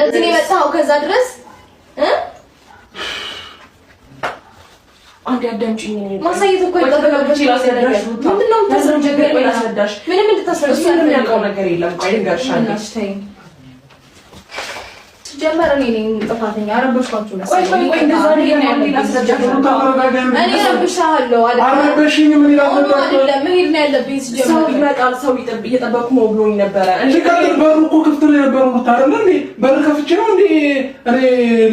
ለዚህ ነው የመጣው ከዛ ድረስ አንዴ አዳምጪኝ ማሳየት እኮ ይጠበቅብሽ ላስረዳሽ ምንድነው ተሰንጀገር ላስረዳሽ ምንም እንድታስረዳሽ የሚያውቀው ነገር የለም ቆይ እንገርሻለሽ ጀመረ እኔ ጥፋተኛ አረበሽኳችሁ ነው ቆይ እንደዛ ነው ላስረዳሽ እኔ ረብሻለሁ አረበሽኝ ምን ይላል መሄድ ነው ያለብኝ ሰው ይመጣል ሰው እየጠበቁ ነው ብሎኝ ነበረ እንዴ በሩ እኮ ክፍት ነው የነበረው ታረለ እንዴ በር ከፍቼ ነው እንዴ እኔ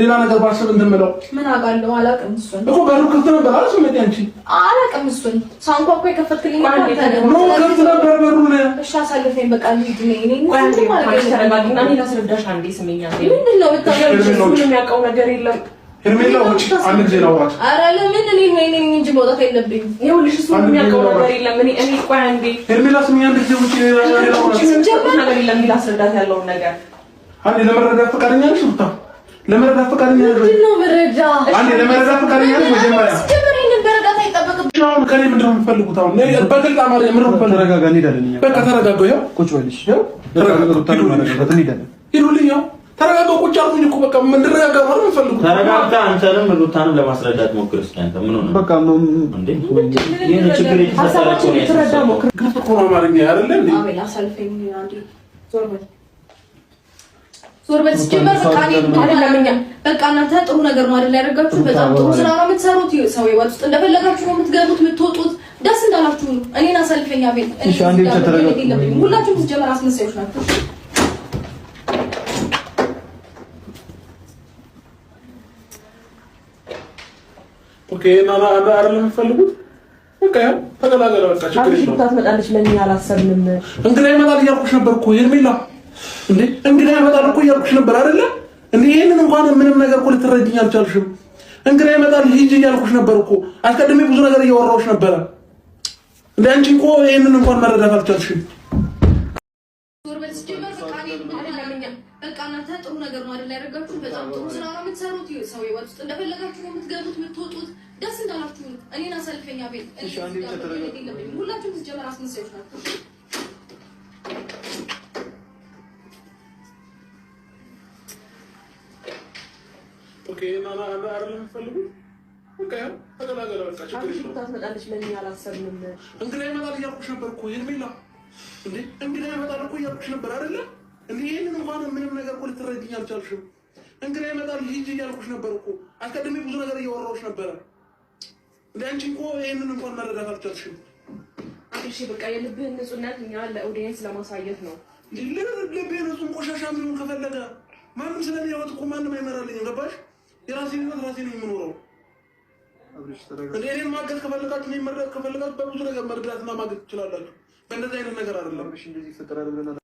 ሌላ ነገር ባስብ እንደምለው ምን አውቃለሁ አላውቅም እሱን እኮ በሩ ክፍት ነበር አልሰማኝ አንቺ አላውቅም እሱን ሳንኳ እኮ የከፈትክልኝ ነው ክፍት ነበር በሩ ነው እሺ አሳልፈኝ በቃ ልሂድ ነኝ ተረጋግና እኔ ላስረዳሽ አንዴ ስሜኛ ምንድነው ምንም የሚያውቀው ነገር የለም ሄርሜላ ውጪ አንድ ጊዜ ላውራት ኧረ ለምን እኔ እንጂ መውጣት የለብኝ ይኸውልሽ እሱ የሚያውቀው ነገር የለም እኔ ቆይ አንዴ ሄርሜላ ስሚ አንድ ጊዜ ውጪ ነገር የለም ላስረዳት ያለውን ነገር አንዴ ለመረዳት ፈቃደኛ ነሽ ሩታ ለመረዳት ፈቃደኛ ነሽ ምንድነው መረጃ አንዴ ለመረዳት ፈቃደኛ ነሽ መጀመሪያ መረዳት አይጠበቅብኝ አሁን ከኔ ምንድን ነው የምትፈልጉት አሁን በግልጽ አማርኛ ምንድን ነው የምትፈልጉት ተረጋጋ እንሄዳለን እኛ በቃ ተረጋጋው ይኸው ቁጭ በልሽ ይኸው ሩታ ነው ማለት እንሄዳለን ይሉልኝ ይኸው ተረጋጋው ቁጭ አልኩኝ እኮ በቃ ምን እንደረጋጋ ማለት ነው የምፈልጉት ተረጋግታ አንተንም ሩታንም ለማስረዳት ሞክር እስኪ አንተ ምን ሆነ በቃ እንዴ ይሄን ችግር ሀሳባችን ልትረዳ ሞክር ግልጽ እኮ ነው አማርኛ አይደለ እንዴ አቤል አሳልፈኝ አንዴ ዞር በል ሲጀመር በቃ አይደለም በቃ እናንተ ጥሩ ነገር ነው አይደል ያደርጋችሁ በጣም ጥሩ ስራ ነው የምትሰሩት ሰው ይወጥ ውስጥ እንደፈለጋችሁ ነው የምትገቡት የምትወጡት ደስ እንዳላችሁ ነው እኔን አሳልፈኝ አቤል እሺ አንዴ ተረጋጋ ሁላችሁም ሲጀመር አስመሳዮች ናችሁ ኦኬ እና አይደለም የምትፈልጉት በቃ ያው ተገላገለ በቃ ችግር የለውም ታትመጣለች ለኛ አላሰብንም እንግዳ ይመጣል እያልኩሽ ነበር እኮ ሄርሜላ እንዴ እንግዳ ይመጣል እኮ እያልኩሽ ነበር አይደለ እንዴ ይሄንን እንኳን ምንም ነገር እኮ ልትረጂኝ አልቻልሽም እንግዳ ይመጣል ሂጂ እያልኩሽ ነበር እኮ አስቀድሜ ብዙ ነገር እያወራሁሽ ነበረ እንዴ አንቺ እኮ ይሄንን እንኳን መረዳት አልቻልሽም በቃ እናንተ ጥሩ ነገር ነው አይደል ያደርጋችሁ በጣም ጥሩ ስራ ነው የምትሰሩት ሰው ይወጥ ውስጥ እንደፈለጋችሁ ነው የምትገቡት የምትወጡት ደስ እንዳላችሁ ነው እኔን አሳልፈኝ አቤል ሁላችሁም ሲጀመር አስመሳዮች ናችሁ ኦኬ እና አይደለም የምትፈልጉት በቃ ያው ተገላገለ በቃ ችግር የለውም ታትመጣለች ለኛ አላሰብንም እንግዳ ይመጣል እያልኩሽ ነበር እኮ ሄርሜላ እንዴ እንግዳ ይመጣል እኮ እያልኩሽ ነበር አይደለ እንዴ ይሄንን እንኳን ምንም ነገር እኮ ልትረጂኝ አልቻልሽም እንግዳ ይመጣል ሂጂ እያልኩሽ ነበር እኮ አስቀድሜ ብዙ ነገር እያወራሁሽ ነበረ እንዴ አንቺ እኮ ይሄንን እንኳን መረዳት አልቻልሽም እሺ በቃ የልብህን ንጹህነት እኛ ለኦዲየንስ ለማሳየት ነው ልብህን ንጹህ ቆሻሻ ምን ከፈለገ ማንም ስለሚያወጥ እኮ ማንም አይመራልኝም ገባሽ የራሴን ህይወት ራሴ ነኝ የምኖረው እኔን ማገዝ ከፈለጋችሁ እኔን መርዳት ከፈለጋችሁ በብዙ ነገር መርዳትና ማገዝ ትችላላችሁ በእንደዚህ አይነት ነገር አይደለም እሺ እንደዚህ ይፈጠራል ብለን